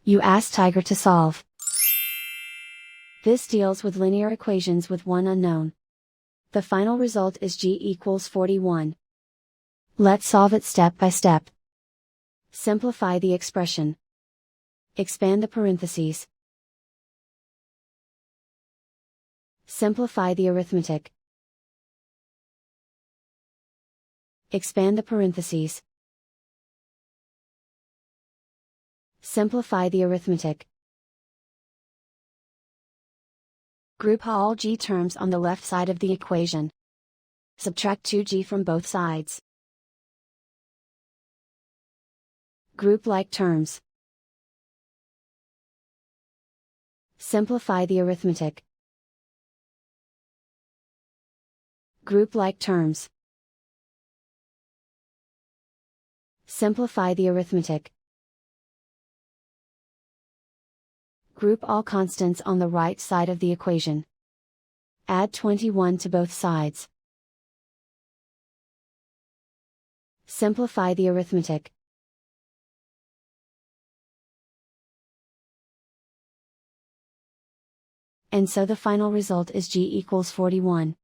You ask Tiger to solve. This deals with linear equations with one unknown. The final result is g equals 41. Let's solve it step by step. Simplify the expression. Expand the parentheses. Simplify the arithmetic. Expand the parentheses. Simplify the arithmetic. Group all g terms on the left side of the equation. Subtract 2g from both sides. Group like terms. Simplify the arithmetic. Group like terms. Simplify the arithmetic. Group all constants on the right side of the equation. Add 21 to both sides. Simplify the arithmetic. And so the final result is g equals 41.